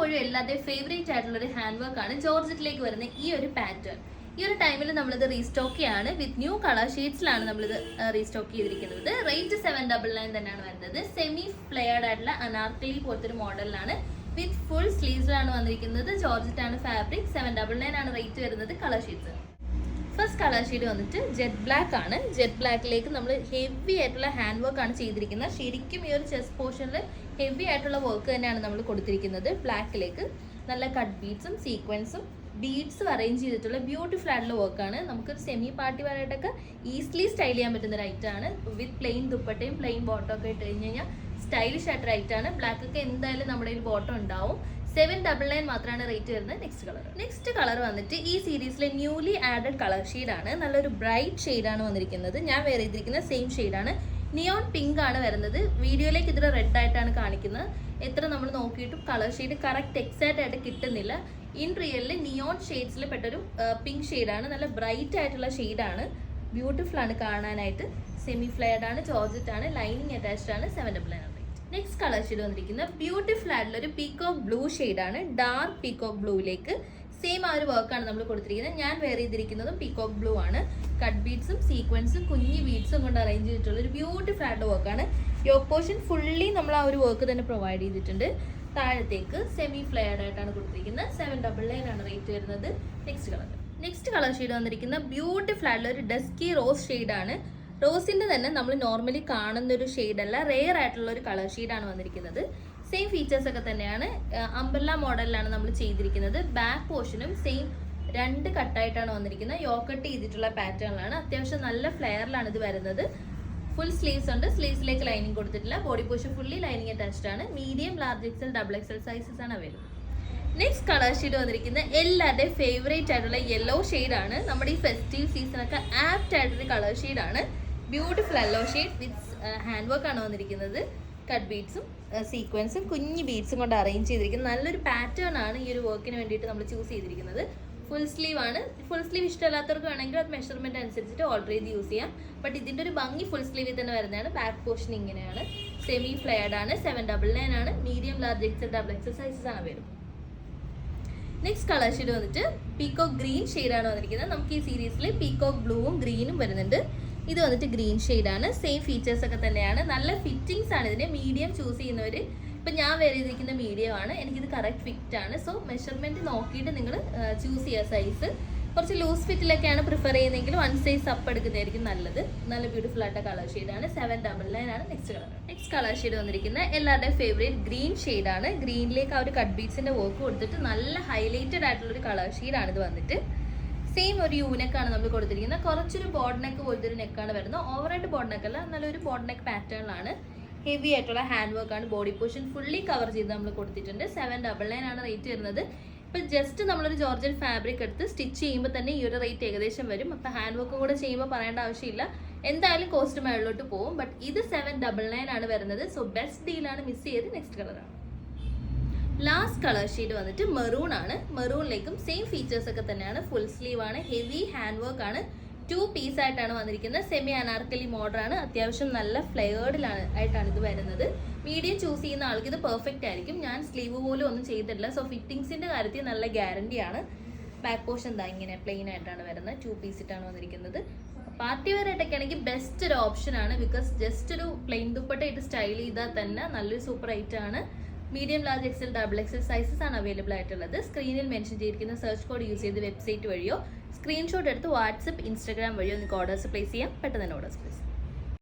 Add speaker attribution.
Speaker 1: എപ്പോഴും എല്ലാവരുടെയും ഫേവറേറ്റ് ആയിട്ടുള്ള ഒരു ഹാൻഡ് വർക്ക് ആണ് ജോർജറ്റിലേക്ക് വരുന്ന ഈ ഒരു പാറ്റേൺ. ഈ ഒരു ടൈമിൽ നമ്മളിത് റീസ്റ്റോക്ക് ചെയ്യാണ്. വിത്ത് ന്യൂ കളർ ഷെയ്ഡ്സിലാണ് നമ്മളിത് റീസ്റ്റോക്ക് ചെയ്തിരിക്കുന്നത്. റേറ്റ് 799 തന്നെയാണ് വരുന്നത്. സെമി ഫ്ലെയർഡ് ആയിട്ടുള്ള അനാർക്കലി പോലത്തെ ഒരു മോഡലിലാണ്. വിത്ത് ഫുൾ സ്ലീവ്സിലാണ് വന്നിരിക്കുന്നത്. ജോർജറ്റ് ആണ് ഫാബ്രിക്. 799 ആണ് റേറ്റ് വരുന്നത്. Colour shades first colour shade വന്നിട്ട് ജെറ്റ് ബ്ലാക്ക് ആണ്. ജെറ്റ് ബ്ലാക്കിലേക്ക് നമ്മൾ ഹെവി ആയിട്ടുള്ള ഹാൻഡ് വർക്ക് ആണ് ചെയ്തിരിക്കുന്നത്. ശരിക്കും ഈ ഒരു ചെസ്റ്റ് പോർഷനിൽ ഹെവി ആയിട്ടുള്ള വർക്ക് തന്നെയാണ് നമ്മൾ കൊടുത്തിരിക്കുന്നത്. ബ്ലാക്കിലേക്ക് നല്ല കട്ട് ബീഡ്സും സീക്വൻസും ബീഡ്സും അറേഞ്ച് ചെയ്തിട്ടുള്ള ബ്യൂട്ടിഫുൾ ആയിട്ടുള്ള വർക്കാണ്. നമുക്കൊരു സെമി പാർട്ടി വെയറായിട്ടൊക്കെ ഈസിലി സ്റ്റൈൽ ചെയ്യാൻ പറ്റുന്ന ഒരു ഐറ്റാണ്. വിത്ത് പ്ലെയിൻ ദുപ്പട്ടയും പ്ലെയിൻ ബോട്ടം ഒക്കെ ഇട്ട് കഴിഞ്ഞ് കഴിഞ്ഞാൽ സ്റ്റൈലിഷ് ആയിട്ടൊരു ഐറ്റാണ്. ബ്ലാക്ക് ഒക്കെ എന്തായാലും നമ്മുടെ കയ്യിൽ ബോട്ടം ഉണ്ടാവും. 799 മാത്രമാണ് റേറ്റ് വരുന്നത്. നെക്സ്റ്റ് കളർ വന്നിട്ട് ഈ സീരീസിലെ ന്യൂലി ആഡഡ് കളർ ഷെയ്ഡാണ്. നല്ലൊരു ബ്രൈറ്റ് ഷെയ്ഡാണ് വന്നിരിക്കുന്നത്. ഞാൻ വേറെ ചെയ്തിരിക്കുന്ന സെയിം ഷെയ്ഡാണ്. നിയോൺ പിങ്ക് ആണ് വരുന്നത്. വീഡിയോയിലേക്ക് ഇതിൽ റെഡ് ആയിട്ടാണ് കാണിക്കുന്നത്. എത്ര നമ്മൾ നോക്കിയിട്ടും കളർ ഷെയ്ഡ് കറക്റ്റ് എക്സാക്റ്റ് ആയിട്ട് കിട്ടുന്നില്ല. ഇൻ റിയലിൽ നിയോൺ ഷെയ്ഡ്സിൽ പെട്ടൊരു പിങ്ക് ഷെയ്ഡാണ്. നല്ല ബ്രൈറ്റ് ആയിട്ടുള്ള ഷെയ്ഡാണ്. ബ്യൂട്ടിഫുൾ ആണ് കാണാനായിട്ട്. സെമി ഫ്ലെയർഡ് ആണ്. ജോർജറ്റ് ആണ്. ലൈനിങ് അറ്റാച്ച്ഡ് ആണ്. 799 റേറ്റ്. നെക്സ്റ്റ് കളർ ഷെയ്ഡ് വന്നിരിക്കുന്ന ബ്യൂട്ടിഫുൾ ആയിട്ടുള്ള ഒരു പീകോക്ക് ബ്ലൂ ഷെയ്ഡാണ്. ഡാർക്ക് പീകോക്ക് ബ്ലൂയിലേക്ക് സെയിം ആ ഒരു വർക്കാണ് നമ്മൾ കൊടുത്തിരിക്കുന്നത്. ഞാൻ വെയർ ചെയ്തിരിക്കുന്നതും പീകോക്ക് ബ്ലൂ ആണ്. കട്ട് ബീഡ്സും സീക്വൻസും കുഞ്ഞി ബീഡ്സും കൊണ്ട് അറേഞ്ച് ചെയ്തിട്ടുള്ള ഒരു ബ്യൂട്ടിഫുൾ ആയിട്ടുള്ള വർക്കാണ്. യോക്ക് പോർഷൻ ഫുള്ളി നമ്മൾ ആ ഒരു വർക്ക് തന്നെ പ്രൊവൈഡ് ചെയ്തിട്ടുണ്ട്. താഴത്തേക്ക് സെമി ഫ്ലെയർഡ് ആയിട്ടാണ് കൊടുത്തിരിക്കുന്നത്. 799 ആണ് റേറ്റ് വരുന്നത്. നെക്സ്റ്റ് കളർ ഷെയ്ഡ് വന്നിരിക്കുന്ന ബ്യൂട്ടിഫുൾ ആയിട്ടുള്ള ഒരു ഡസ്കി റോസ് ഷെയ്ഡാണ്. റോസിന്റെ തന്നെ നമ്മൾ നോർമലി കാണുന്ന ഒരു ഷെയ്ഡല്ല, റെയർ ആയിട്ടുള്ള ഒരു കളർ ഷെയ്ഡാണ് വന്നിരിക്കുന്നത്. സെയിം ഫീച്ചേഴ്സ് ഒക്കെ തന്നെയാണ്. അംബ്രല്ല മോഡലിലാണ് നമ്മൾ ചെയ്തിരിക്കുന്നത്. ബാക്ക് പോർഷനും സെയിം 2 കട്ടായിട്ടാണ് വന്നിരിക്കുന്നത്. യോക്കട്ട് ചെയ്തിട്ടുള്ള പാറ്റേണിലാണ്. അത്യാവശ്യം നല്ല ഫ്ലെയറിലാണ് ഇത് വരുന്നത്. ഫുൾ സ്ലീവ്സ് ഉണ്ട്. സ്ലീവ്സിലേക്ക് ലൈനിങ് കൊടുത്തിട്ടില്ല. Body portion fully lining attached ആണ്. Medium, large XL, double XL sizes ആണ് അവൈലബിൾ. നെക്സ്റ്റ് കളർ ഷെയ്ഡ് വന്നിരിക്കുന്നത് എല്ലാവരുടെയും ഫേവറേറ്റ് ആയിട്ടുള്ള യെല്ലോ ഷെയ്ഡാണ്. നമ്മുടെ ഈ ഫെസ്റ്റീവ് സീസണൊക്കെ ആപ്റ്റ് ആയിട്ടൊരു കളർ ഷെയ്ഡാണ്. ബ്യൂട്ടിഫുൾ യെല്ലോ ഷെയ്ഡ് വിത്ത് ഹാൻഡ് വർക്ക് ആണ് വന്നിരിക്കുന്നത്. കട്ട് ബീഡ്സും സീക്വൻസും കുഞ്ഞു ബീഡ്സും കൊണ്ട് അറേഞ്ച് ചെയ്തിരിക്കുന്നത്. നല്ലൊരു പാറ്റേൺ ആണ് ഈ ഒരു വർക്കിന് വേണ്ടിയിട്ട് നമ്മൾ ചൂസ് ചെയ്തിരിക്കുന്നത്. ഫുൾ സ്ലീവ് ആണ്. ഫുൾ സ്ലീവ് ഇഷ്ടമല്ലാത്തവർക്ക് വേണമെങ്കിൽ അത് മെഷർമെന്റ് അനുസരിച്ചിട്ട് ഓർഡർ ചെയ്ത് യൂസ് ചെയ്യാം. ബട്ട് ഇതിൻ്റെ ഒരു ഭംഗി ഫുൾ സ്ലീവിൽ തന്നെ വരുന്നതാണ്. ബാക്ക് പോർഷൻ ഇങ്ങനെയാണ്. സെമി ഫ്ലെയർഡ് ആണ്. 799 ആണ്. Medium, large XL, double XL sizes ആണ് വരും. നെക്സ്റ്റ് കളർ ഷെയ്ഡ് വന്നിട്ട് പീകോക്ക് ഗ്രീൻ ഷെയ്ഡാണ് വന്നിരിക്കുന്നത്. നമുക്ക് ഈ സീരീസിൽ പീകോക്ക് ബ്ലൂവും ഗ്രീനും വരുന്നുണ്ട്. ഇത് വന്നിട്ട് ഗ്രീൻ ഷെയ്ഡാണ്. സെയിം ഫീച്ചേഴ്സ് ഒക്കെ തന്നെയാണ്. നല്ല ഫിറ്റിങ്സ് ആണ് ഇതിന്. മീഡിയം ചൂസ് ചെയ്യുന്നവർ, ഇപ്പം ഞാൻ വേറെ ചെയ്തിരിക്കുന്ന മീഡിയം ആണ്. എനിക്കിത് കറക്റ്റ് ഫിറ്റ് ആണ്. സോ മെഷർമെൻറ്റ് നോക്കിയിട്ട് നിങ്ങൾ ചൂസ് ചെയ്യുക. സൈസ് കുറച്ച് ലൂസ് ഫിറ്റിലൊക്കെയാണ് പ്രിഫർ ചെയ്യുന്നതെങ്കിൽ 1 സൈസ് അപ്പ് എടുക്കുന്നതായിരിക്കും നല്ലത്. നല്ല ബ്യൂട്ടിഫുൾ ആയിട്ട് കളർ ഷെയ്ഡാണ്. 799 ആണ് നെക്സ്റ്റ് കളർ ഷെയ്ഡ് വന്നിരിക്കുന്നത് എല്ലാവരുടെയും ഫേവറേറ്റ് ഗ്രീൻ ഷെയ്ഡാണ്. ഗ്രീനിലേക്ക് ആ ഒരു കട്ട് ബീഡ്സിൻ്റെ വർക്ക് കൊടുത്തിട്ട് നല്ല ഹൈലൈറ്റഡ് ആയിട്ടുള്ളൊരു കളർ ഷെയ്ഡാണ് ഇത് വന്നിട്ട്. സെയിം ഒരു യൂനെക്കാണ് നമ്മൾ കൊടുത്തിരിക്കുന്നത്. കുറച്ചൊരു ബോർഡ് നെക്ക് പോലത്തെ ഒരു നെക്കാണ് വരുന്നത്. ഓവറായിട്ട് ബോർഡ് നെക്ക് അല്ല, നല്ലൊരു ബോർഡ് നെക്ക് പാറ്റേണിലാണ്. ഹെവി ആയിട്ടുള്ള ഹാൻഡ് വർക്കാണ്. ബോഡി പോർഷൻ ഫുള്ളി കവർ ചെയ്ത് നമ്മൾ കൊടുത്തിട്ടുണ്ട്. 799 ആണ് റേറ്റ് വരുന്നത്. ഇപ്പം ജസ്റ്റ് നമ്മളൊരു ജോർജറ്റ് ഫാബ്രിക് എടുത്ത് സ്റ്റിച്ച് ചെയ്യുമ്പോൾ തന്നെ ഈ ഒരു റേറ്റ് ഏകദേശം വരും. അപ്പം ഹാൻഡ് വർക്കും കൂടെ ചെയ്യുമ്പോൾ പറയേണ്ട ആവശ്യമില്ല. എന്തായാലും കോസ്റ്റ് മേളിലോട്ട് പോകും. ബട്ട് ഇത് 799 ആണ് വരുന്നത്. സോ ബെസ്റ്റ് ഡീലാണ്. മിസ് ചെയ്ത് നെക്സ്റ്റ് കളറാണ്. ലാസ്റ്റ് കളർ ഷെയ്ഡ് വന്നിട്ട് മെറൂൺ ആണ്. മെറൂണിലേക്കും സെയിം ഫീച്ചേഴ്സ് ഒക്കെ തന്നെയാണ്. ഫുൾ സ്ലീവ് ആണ്. ഹെവി ഹാൻഡ് വർക്ക് ആണ്. 2 പീസ് ആയിട്ടാണ് വന്നിരിക്കുന്നത്. സെമി അനാർക്കലി മോഡലാണ്. അത്യാവശ്യം നല്ല ഫ്ലെയർഡിലാണ് ആയിട്ടാണ് ഇത് വരുന്നത്. മീഡിയം ചൂസ് ചെയ്യുന്ന ആൾക്ക് ഇത് പെർഫെക്റ്റ് ആയിരിക്കും. ഞാൻ സ്ലീവ് പോലും ഒന്നും ചെയ്തിട്ടില്ല. സോ ഫിറ്റിങ്സിന്റെ കാര്യത്തിൽ നല്ല ഗ്യാരണ്ടിയാണ്. ബാക്ക് പോർഷൻ എന്താ ഇങ്ങനെ പ്ലെയിൻ ആയിട്ടാണ് വരുന്നത്. 2 പീസ് ഇട്ടാണ് വന്നിരിക്കുന്നത്. പാർട്ടി വെയർ ആയിട്ടൊക്കെ ആണെങ്കിൽ ബെസ്റ്റ് ഒരു ഓപ്ഷൻ ആണ്. ബിക്കോസ് ജസ്റ്റ് ഒരു പ്ലെയിൻ ദുപ്പട്ട ഇട്ട് സ്റ്റൈൽ ചെയ്താൽ തന്നെ നല്ലൊരു സൂപ്പർ ഐറ്റം ആണ്. Medium, large XL, double XL sizes ആണ് അവൈലബിൾ ആയിട്ടുള്ളത്. സ്ക്രീനിൽ മെൻഷൻ ചെയ്തിരിക്കുന്ന സെർച്ച് കോഡ് യൂസ് ചെയ്ത് വെബ്സൈറ്റ് വഴിയോ സ്ക്രീൻഷോട്ട് എടുത്ത് വാട്സപ്പ്, ഇൻസ്റ്റാഗ്രാം വഴിയോ നിങ്ങൾക്ക് ഓർഡേഴ്സ് പ്ലേസ് ചെയ്യാം. പെട്ടെന്ന് തന്നെ ഓർഡേഴ്സ് പ്ലേസ് ചെയ്യാം.